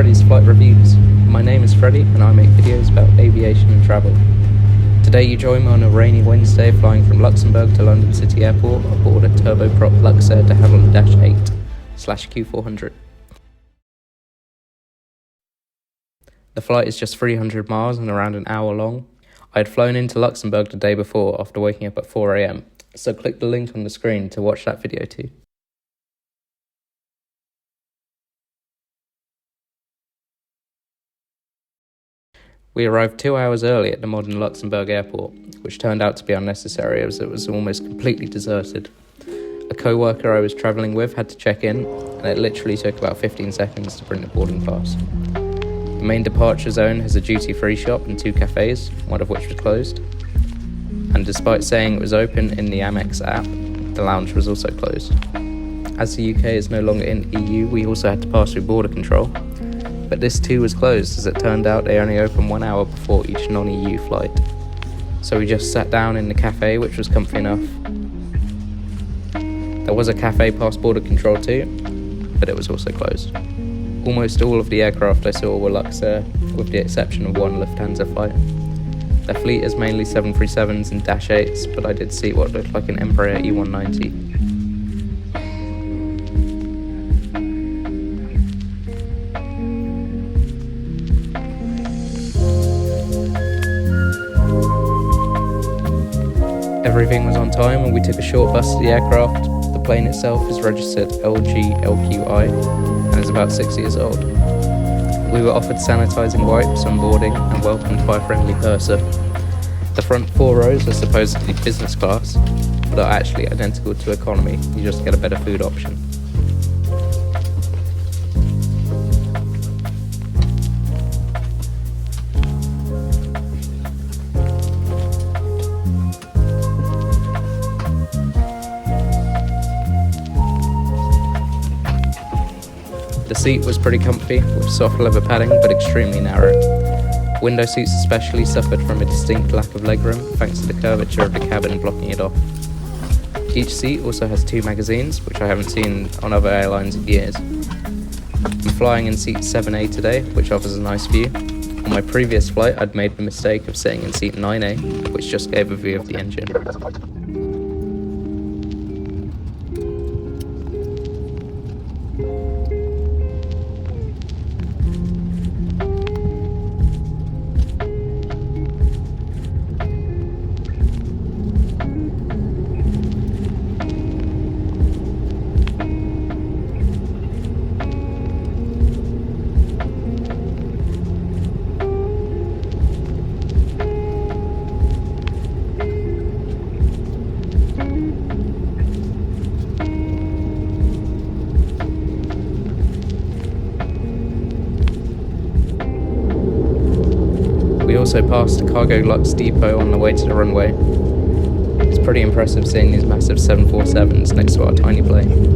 Freddie's Flight Reviews. My name is Freddie and I make videos about aviation and travel. Today you join me on a rainy Wednesday flying from Luxembourg to London City Airport aboard a turboprop Luxair DeHavilland -8/Q400. The flight is just 300 miles and around an hour long. I had flown into Luxembourg the day before after waking up at 4 AM, so click the link on the screen to watch that video too. We arrived 2 hours early at the modern Luxembourg Airport, which turned out to be unnecessary as it was almost completely deserted. A co-worker I was travelling with had to check in, and it literally took about 15 seconds to print the boarding pass. The main departure zone has a duty-free shop and 2 cafes, one of which was closed. And despite saying it was open in the Amex app, the lounge was also closed. As the UK is no longer in EU, we also had to pass through border control. But this too was closed, as it turned out they only open 1 hour before each non-EU flight. So we just sat down in the cafe, which was comfy enough. There was a cafe past border control too, but it was also closed. Almost all of the aircraft I saw were Luxair, with the exception of one Lufthansa flight. Their fleet is mainly 737s and -8s, but I did see what looked like an Embraer E190. Everything was on time and we took a short bus to the aircraft. The plane itself is registered LGLQI and is about 6 years old. We were offered sanitising wipes on boarding and welcomed by a friendly purser. The front 4 rows are supposedly business class, but are actually identical to economy. You just get a better food option. The seat was pretty comfy, with soft leather padding but extremely narrow. Window seats especially suffered from a distinct lack of legroom thanks to the curvature of the cabin blocking it off. Each seat also has 2 magazines, which I haven't seen on other airlines in years. I'm flying in seat 7A today, which offers a nice view. On my previous flight I'd made the mistake of sitting in seat 9A, which just gave a view of the engine. We also passed a cargo LUX depot on the way to the runway. It's pretty impressive seeing these massive 747s next to our tiny plane.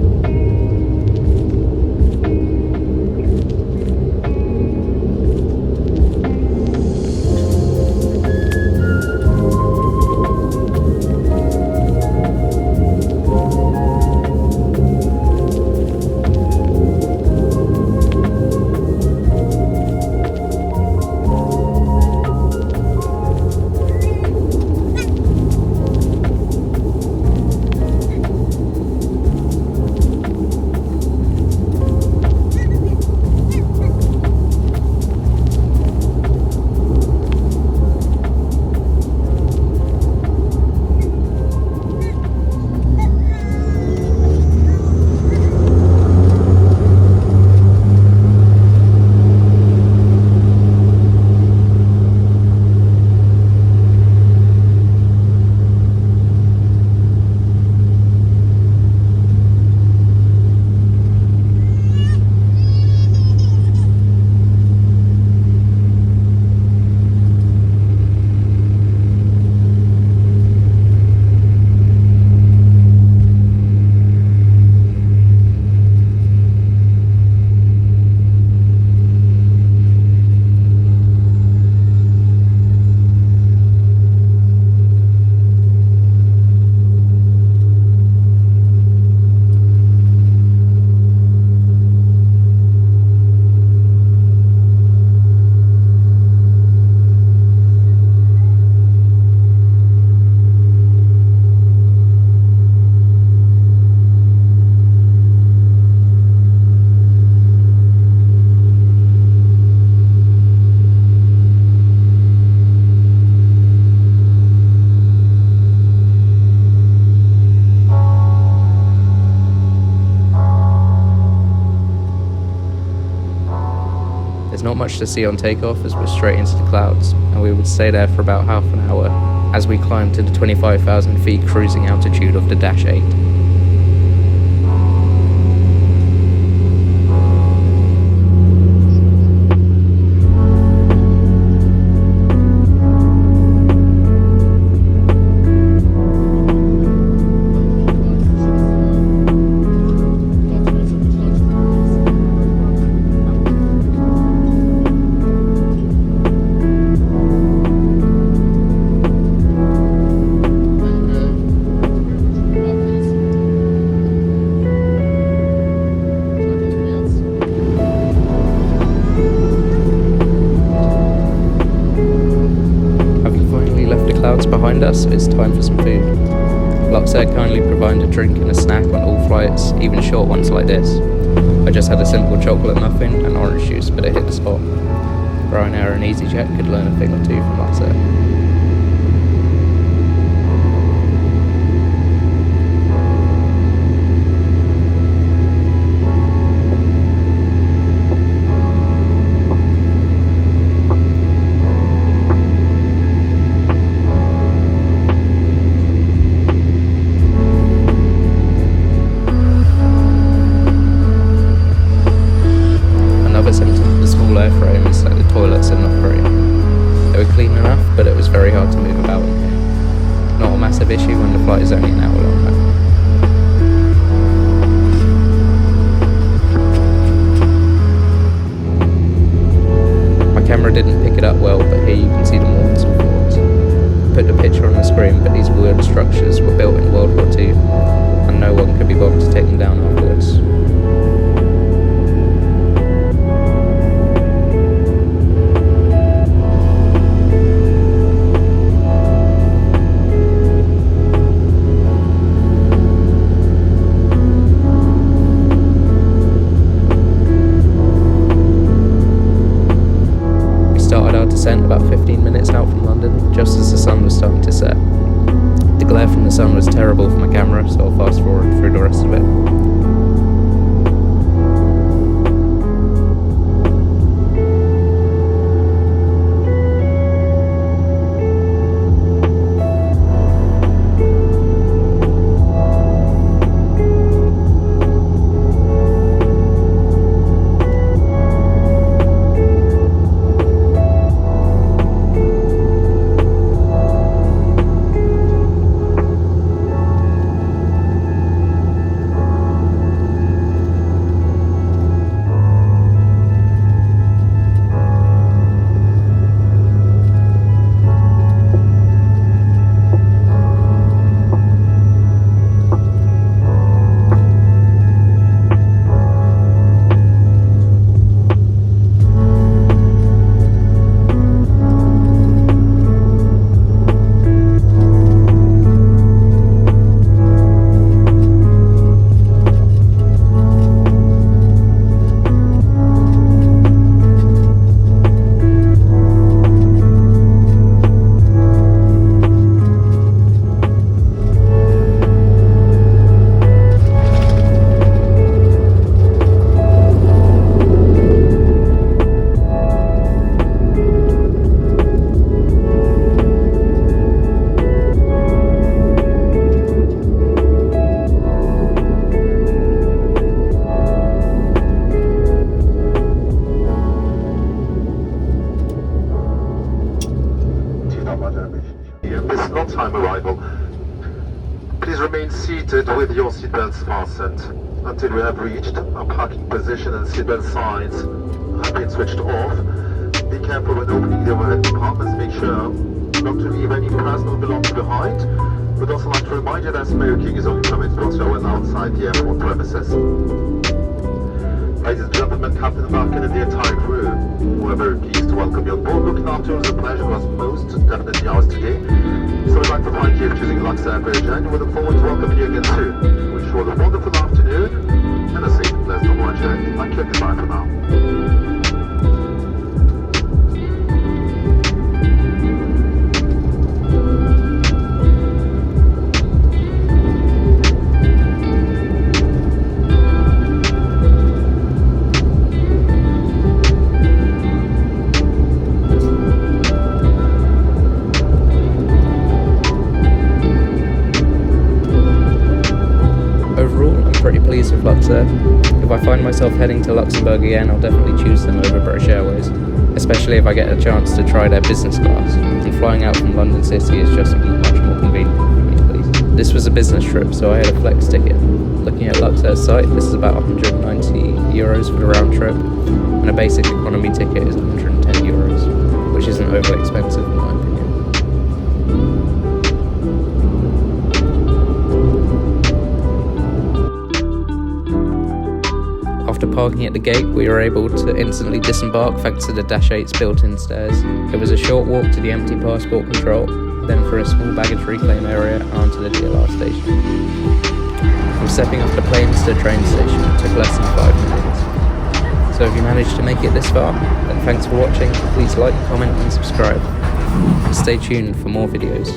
not much to see on takeoff as we're straight into the clouds, and we would stay there for about half an hour as we climbed to the 25,000 feet cruising altitude of the Dash 8. Behind us, it's time for some food. Luxair kindly provide a drink and a snack on all flights, even short ones like this. I just had a simple chocolate muffin and orange juice, but it hit the spot. Ryanair and EasyJet could learn a thing or two from Luxair. Airframe is that the toilets are not great. They were clean enough, but it was very hard to move about in here. Not a massive issue when the flight is only an hour long though. My camera didn't pick it up well, but here you can see the mortars and forts. I put the picture on the screen, but these weird structures were built in World War II, and no one could be bothered to take them down afterwards. About 15 minutes out from London, just as the sun was starting to set. The glare from the sun was terrible for my camera, so I'll fast forward through the rest of it. With your seatbelts fastened until we have reached our parking position and seatbelt signs have been switched off. Be careful when opening the overhead compartments. Make sure not to leave any personal belongings behind. We'd also like to remind you that smoking is only permitted also when outside the airport premises. Ladies and gentlemen, Captain Markin and the entire crew, we're very pleased to welcome you on board. Looking after you was a pleasure, was most definitely ours today. So we'd like to thank you for choosing Luxair and we look forward to welcoming you again soon. Wish you all a wonderful afternoon and a safe and pleasant voyage. Thank you and goodbye for now. pretty pleased with Luxair. If I find myself heading to Luxembourg again, I'll definitely choose them over British Airways, especially if I get a chance to try their business class, and flying out from London City is just much more convenient for me, please. This was a business trip, so I had a flex ticket. Looking at Luxair's site, this is about €190 for the round trip, and a basic economy ticket is €110, which isn't overly expensive in my opinion. After parking at the gate, we were able to instantly disembark thanks to the Dash 8's built-in stairs. It was a short walk to the empty passport control, then for a small baggage reclaim area and onto the DLR station. From stepping off the planes to the train station, it took less than 5 minutes. So if you managed to make it this far, then thanks for watching. Please like, comment and subscribe. Stay tuned for more videos.